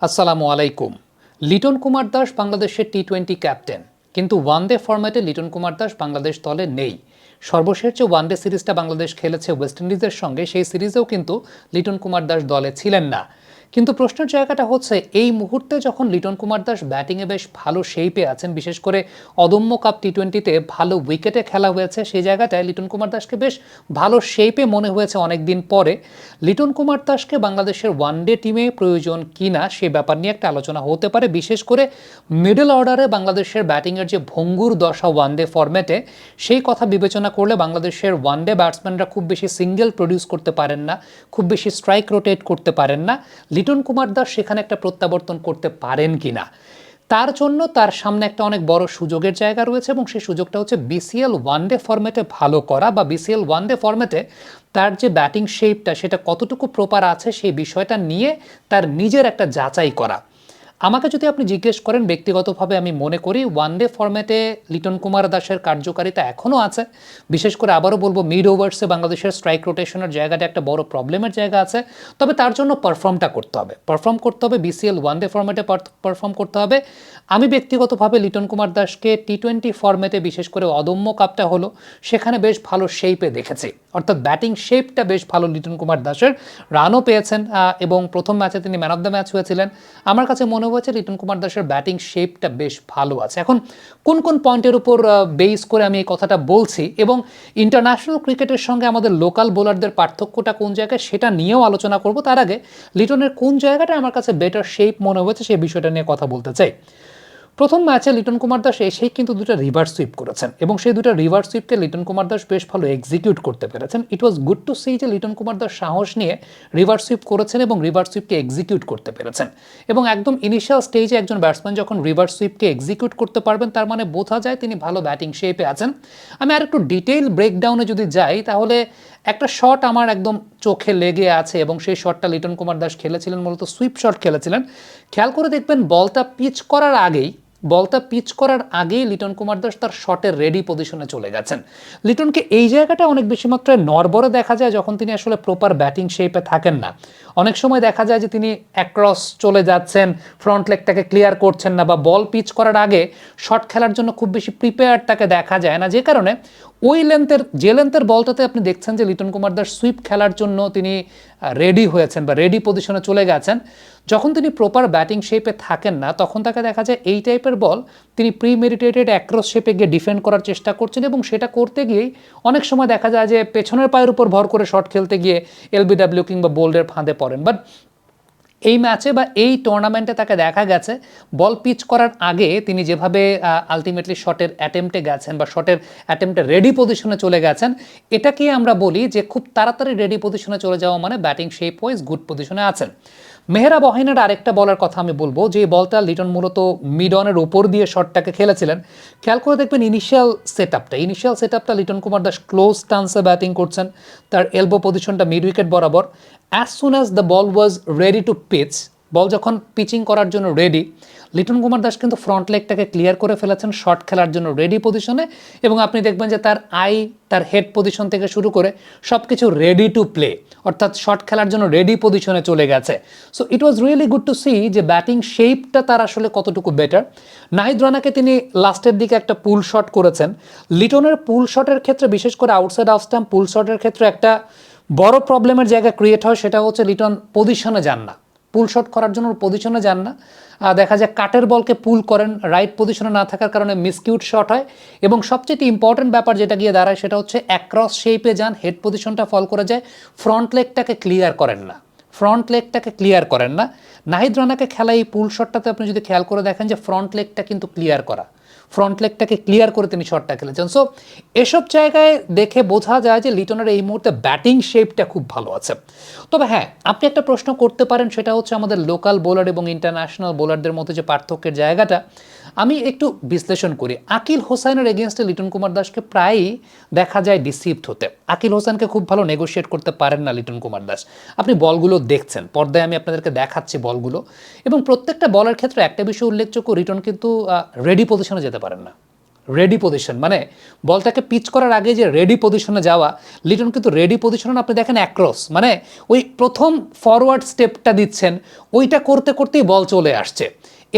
আসসালামু আলাইকুম। লিটন কুমার দাস বাংলাদেশের টি-20 ক্যাপ্টেন, কিন্তু ওয়ানডে ফরম্যাটে লিটন কুমার দাস বাংলাদেশ দলে নেই। সর্বশেষ যে ওয়ানডে সিরিজটা বাংলাদেশ খেলেছে ওয়েস্ট ইন্ডিজের সঙ্গে, সেই সিরিজেও কিন্তু লিটন কুমার দাস দলে ছিলেন না। কিন্তু প্রশ্নের জায়গাটা হচ্ছে, এই মুহূর্তে যখন লিটন কুমার দাস ব্যাটিংয়ে বেশ ভালো শেপে আছেন, বিশেষ করে অদম্য কাপ টি-20তে ভালো উইকেটে খেলা হয়েছে, সেই জায়গাটায় লিটন কুমার দাসকে বেশ ভালো শেপে মনে হয়েছে অনেক দিন পরে। লিটন কুমার দাসকে বাংলাদেশের ওয়ানডে টিমে প্রয়োজন কিনা সে ব্যাপার নিয়ে একটা আলোচনা হতে পারে, বিশেষ করে মিডল অর্ডারে বাংলাদেশের ব্যাটিংয়ের যে ভঙ্গুর দশা ওয়ানডে ফরম্যাটে, সেই কথা বিবেচনা করলে বাংলাদেশের ওয়ানডে ব্যাটসম্যানরা খুব বেশি সিঙ্গেল প্রডিউস করতে পারেন না, খুব বেশি স্ট্রাইক রোটেট করতে পারেন না। লিটন কুমার দাস সেখানে একটা প্রত্যাবর্তন করতে পারেন কিনা, তার জন্য তার সামনে একটা অনেক বড় সুযোগের জায়গা রয়েছে, এবং সেই সুযোগটা হচ্ছে বিসিএল ওয়ানডে ফরম্যাটে ভালো করা, বা বিসিএল ওয়ানডে ফরম্যাটে তার যে ব্যাটিং শেপটা সেটা কতটুকু প্রপার আছে সেই বিষয়টা নিয়ে তার নিজের একটা যাচাই করা। আমাকে যদি আপনি জিজ্ঞেস করেন, ব্যক্তিগতভাবে আমি মনে করি ওয়ানডে ফরম্যাটে লিটন কুমার দাসের কার্যকারিতা এখনও আছে। বিশেষ করে আবারও বলবো, মিড ওভার্সে বাংলাদেশের স্ট্রাইক রোটেশনের জায়গাটা একটা বড় প্রবলেমের জায়গা আছে। তবে তার জন্য পারফর্ম করতে হবে বিসিএল ওয়ানডে ফরম্যাটে পারফর্ম করতে হবে। আমি ব্যক্তিগতভাবে লিটন কুমার দাসকে টি-20 ফরম্যাটে, বিশেষ করে অদম্য কাপটা হলো, সেখানে বেশ ভালো শেপে দেখেছি। অর্থাৎ ব্যাটিং শেপটা বেশ ভালো লিটন কুমার দাসের, রানও পেয়েছেন, এবং প্রথম ম্যাচে তিনি ম্যান অফ দ্য ম্যাচ হয়েছিলেন। আমার কাছে মনে হয়েছে লিটন কুমার দাসের ব্যাটিং শেপটা বেশ ভালো আছে। এখন কোন কোন পয়েন্টের উপর বেস করে আমি এই কথাটা বলছি, এবং ইন্টারন্যাশনাল ক্রিকেটের সঙ্গে আমাদের লোকাল বোলারদের পার্থক্যটা কোন জায়গায়, সেটা নিয়েও আলোচনা করব। তার আগে লিটনের কোন জায়গাটা আমার কাছে বেটার শেপ মনে হয়েছে সেই বিষয়টা নিয়ে কথা বলতে চাই। প্রথম ম্যাচে লিটন কুমার দাস এসেই কিন্তু দুটো রিভার্স সুইপ করেছেন, এবং সেই দুটো রিভার্স সুইপকে লিটন কুমার দাস বেশ ভালো এক্সিকিউট করতে পেরেছেন। ইট ওয়াজ গুড টু সি যে লিটন কুমার দাস সাহস নিয়ে রিভার্স সুইপ করেছেন এবং রিভার্স সুইপকে এক্সিকিউট করতে পেরেছেন। এবং একদম ইনিশিয়াল স্টেজে একজন ব্যাটসম্যান যখন রিভার্স সুইপকে এক্সিকিউট করতে পারবেন, তার মানে বোঝা যায় তিনি ভালো ব্যাটিং শেপে আছেন। আমি আর একটু ডিটেইল ব্রেকডাউনে যদি যাই, তাহলে একটা শট আমার একদম চোখে লেগে আছে, এবং সেই শটটা লিটন কুমার দাস খেলেছিলেন, মূলত সুইপ শট খেলেছিলেন। খেয়াল করে দেখবেন, বলটা পিচ করার আগেই লিটন কুমার দাস তার শটের রেডি পজিশনে চলে গেছেন। লিটনকে এই জায়গাটা অনেক বেশি মাত্রায় নড়বড়ে দেখা যায় যখন তিনি আসলে প্রপার ব্যাটিং শেপে থাকেন না। অনেক সময় দেখা যায় যে তিনি অ্যাক্রস চলে যাচ্ছেন, ফ্রন্ট লেগটাকে ক্লিয়ার করছেন না, বা বল পিচ করার আগে শট খেলার জন্য খুব বেশি প্রিপেয়ার্ড তাকে দেখা যায় না, যে কারণে ওই লেন্থের বলটাতে আপনি দেখছেন যে লিটন কুমার দাস সুইপ খেলার জন্য তিনি রেডি হয়েছেন বা রেডি পজিশনে চলে গেছেন। যখন তিনি প্রপার ব্যাটিং শেপে থাকেন না, তখন তাকে দেখা যায় এই টাইপের বল তিনি প্রিমেডিটেটেড অ্যাক্রস শেপে গিয়ে ডিফেন্ড করার চেষ্টা করছেন, এবং সেটা করতে গিয়েই অনেক সময় দেখা যায় যে পেছনের পায়ের উপর ভর করে শট খেলতে গিয়ে এলবিডব্লিউ কিংবা বোল্ডের ফাঁদে পড়েন। বাট এই ম্যাচে বা এই টুর্নামেন্টে তাকে দেখা গেছে বল পিচ করার আগে তিনি যেভাবে আলটিমেটলি শটের অ্যাটেম্পটে গেছেন, বা শটের অ্যাটেম্পটে রেডি পজিশনে চলে গেছেন, এটাকেই আমরা বলি যে খুব তাড়াতাড়ি রেডি পজিশনে চলে যাওয়া মানে ব্যাটিং শেপ ওয়াইজ গুড পজিশনে আছেন। মেহরাব ওয়াহিনের আরেকটা বলার কথা আমি বলবো, যে বলটা লিটন মূলত মিড অনের উপর দিয়ে শটটাকে খেলেছিলেন। খেয়াল করে দেখবেন ইনিশিয়াল সেটআপটা লিটন কুমার দাস ক্লোজ স্টান্সে ব্যাটিং করছেন, তার এলবো পজিশনটা মিড উইকেট বরাবর। As soon as the ball was ready to pitch, ball যখন পিচিং করার জন্য রেডি, লিটন কুমার দাস কিন্তু ফ্রন্ট লেগটাকে ক্লিয়ার করে ফেলেছেন শট খেলার জন্য রেডি পজিশনে, এবং আপনি দেখবেন যে তার হেড পজিশন থেকে শুরু করে সব কিছু রেডি টু প্লে, অর্থাৎ শট খেলার জন্য রেডি পজিশনে চলে গেছে। So it was really good to see যে ব্যাটিং শেপটা তার আসলে কতটুকু বেটার। নাহিদ রানাকে তিনি লাস্টের দিকে একটা পুল শট করেছেন। লিটনের পুল শটের ক্ষেত্রে, বিশেষ করে আউটসাইড অফ স্টাম্প পুল শটের ক্ষেত্রে একটা বড় প্রবলেমের জায়গা ক্রিয়েট হয়, সেটা হচ্ছে লিটন পজিশনে যান না, পুল শট করার জন্য পজিশনে যান না। দেখা যায় কাটের বলকে পুল করেন, রাইট পজিশনে না থাকার কারণে মিসকিউট শট হয়, এবং সবচেয়ে ইম্পর্টেন্ট ব্যাপার যেটা গিয়ে দাঁড়ায় সেটা হচ্ছে অ্যাক্রস শেপে যান, হেড পজিশনটা ফল করে যায়, ফ্রন্ট লেগটাকে ক্লিয়ার করেন না। নাহিদ রানাকে খেলা এই পুল শটটাতে আপনি যদি খেয়াল করে দেখেন যে ফ্রন্ট লেগটা কিন্তু ফ্রন্ট লেগটাকে ক্লিয়ার করে তিনি শটটা খেলেছেন। সো এসব জায়গায় দেখে বোঝা যায় যে লিটনের এই মুহূর্তে ব্যাটিং শেপটা খুব ভালো আছে। তবে হ্যাঁ, আপনি একটা প্রশ্ন করতে পারেন, সেটা হচ্ছে আমাদের লোকাল বোলার এবং ইন্টারন্যাশনাল বোলারদের মধ্যে যে পার্থক্যের জায়গাটা, আমি একটু বিশ্লেষণ করি। আকিল হোসেনের এগেনস্টে লিটন কুমার দাসকে প্রায়ই দেখা যায় ডিসিভড হতে। আকিল হোসেনকে খুব ভালো নেগোশিয়েট করতে পারেন না লিটন কুমার দাস। আপনি বলগুলো দেখছেন, পর্দায় আমি আপনাদেরকে দেখাচ্ছি বলগুলো, এবং প্রত্যেকটা বলের ক্ষেত্রে একটা বিষয় উল্লেখযোগ্য, লিটন কিন্তু রেডি পজিশনে যেতে পারেন না। রেডি পজিশন, মানে বলটাকে পিচ করার আগে যে রেডি পজিশনে যাওয়া, লিটন কিন্তু রেডি পজিশনে আপনি দেখেন অ্যাক্রস, মানে ওই প্রথম ফরওয়ার্ড স্টেপটা দিচ্ছেন, ওইটা করতে করতেই বল চলে আসছে।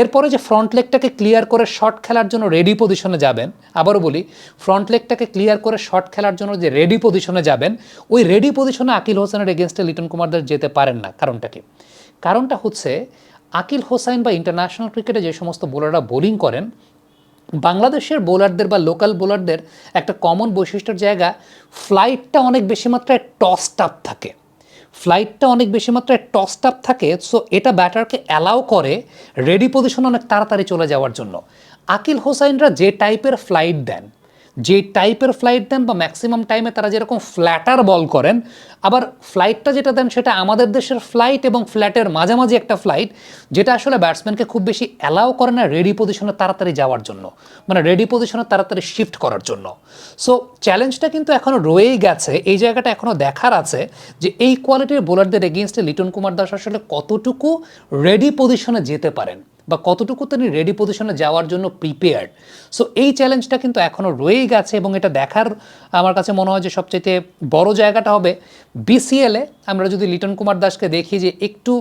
এরপরে যে ফ্রন্ট লেগটাকে ক্লিয়ার করে শট খেলার জন্য রেডি পজিশনে যাবেন, আবারও বলি ফ্রন্ট লেগটাকে ক্লিয়ার করে শট খেলার জন্য যে রেডি পজিশনে যাবেন, ওই রেডি পজিশনে আকিল হোসেনের এগেনস্টে লিটন কুমার দাস যেতে পারেন না। কারণটা কি? কারণটা হচ্ছে আকিল হোসেন বা ইন্টারন্যাশনাল ক্রিকেটে যে সমস্ত বোলাররা বোলিং করেন, বাংলাদেশের বোলারদের বা লোকাল বোলারদের একটা কমন বৈশিষ্ট্যের জায়গা, ফ্লাইটটা অনেক বেশি মাত্রায় টসড আপ থাকে, ফ্লাইটটা অনেক বেশি মাত্রায় টসড আপ থাকে। সো এটা ব্যাটারকে অ্যালাউ করে রেডি পজিশনে অনেক তাড়াতাড়ি চলে যাওয়ার জন্য। আকিল হোসাইনরা যে টাইপের ফ্লাইট দেন, বা ম্যাক্সিমাম টাইমে তারা যেরকম ফ্ল্যাটার বল করেন, আবার ফ্লাইটটা যেটা দেন সেটা আমাদের দেশের ফ্লাইট এবং ফ্ল্যাটের মাঝামাঝি একটা ফ্লাইট, যেটা আসলে ব্যাটসম্যানকে খুব বেশি অ্যালাউ করে না রেডি পজিশনে তাড়াতাড়ি যাওয়ার জন্য, মানে রেডি পজিশনে তাড়াতাড়ি শিফট করার জন্য। সো চ্যালেঞ্জটা কিন্তু এখনও রয়েই গেছে, এই জায়গাটা এখনও দেখার আছে যে এই কোয়ালিটির বোলারদের এগেইনস্টে লিটন কুমার দাস আসলে কতটুকু রেডি পজিশনে যেতে পারেন বা কতটুকু তিনি রেডি পজিশনে যাওয়ার জন্য প্রিপেয়ার্ড। সো এই চ্যালেঞ্জটা কিন্তু এখনও রয়েই গেছে এবং এটা দেখার আমার কাছে মনে হয় যে সবচেয়ে বড় জায়গাটা হবে বিসিএলে। আমরা যদি লিটন কুমার দাসকে দেখি যে একটু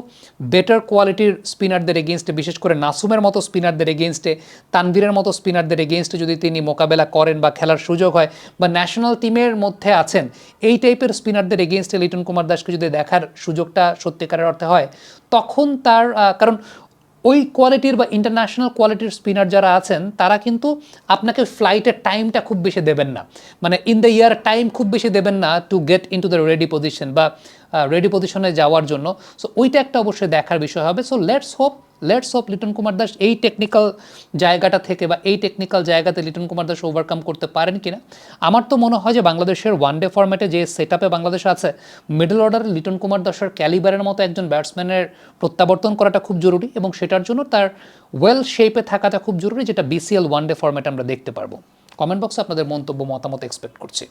বেটার কোয়ালিটির স্পিনারদের এগেনস্টে, বিশেষ করে নাসুমের মতো স্পিনারদের এগেনস্টে, তানভীরের মতো স্পিনারদের এগেনস্টে যদি তিনি মোকাবেলা করেন বা খেলার সুযোগ হয়, বা ন্যাশনাল টিমের মধ্যে আছেন এই টাইপের স্পিনারদের এগেনস্টে লিটন কুমার দাসকে যদি দেখার সুযোগটা সত্যিকারের অর্থে হয়, তখন তার কারণ ওই কোয়ালিটির বা ইন্টারন্যাশনাল কোয়ালিটির স্পিনার যারা আছেন তারা কিন্তু আপনাকে ফ্লাইটের টাইমটা খুব বেশি দেবেন না, মানে ইন দ্য ইয়ার টাইম খুব বেশি দেবেন না to get in to the ready position বা রেডি পজিশনে যাওয়ার জন্য। সো ওইটা একটা অবশ্যই দেখার বিষয় হবে। So let's hope Liton Kumar Das এই টেকনিক্যাল জায়গাটা থেকে বা এই টেকনিক্যাল জায়গাতে লিটন কুমার দাস ওভারকাম করতে পারেন কিনা। আমার তো মনে হয় যে বাংলাদেশের ওয়ানডে ফরম্যাটে যে সেট আপে বাংলাদেশ আছে, মিডল অর্ডারে লিটন কুমার দাসের ক্যালিবারের মতো একজন ব্যাটসম্যানের প্রত্যাবর্তন করাটা খুব জরুরি এবং সেটার জন্য তার ওয়েল শেপে থাকাটা খুব জরুরি, যেটা বিসিএল ওয়ানডে ফরম্যাটে আমরা দেখতে পারবো। কমেন্ট বক্সে আপনাদের মন্তব্য মতামত এক্সপেক্ট করছি।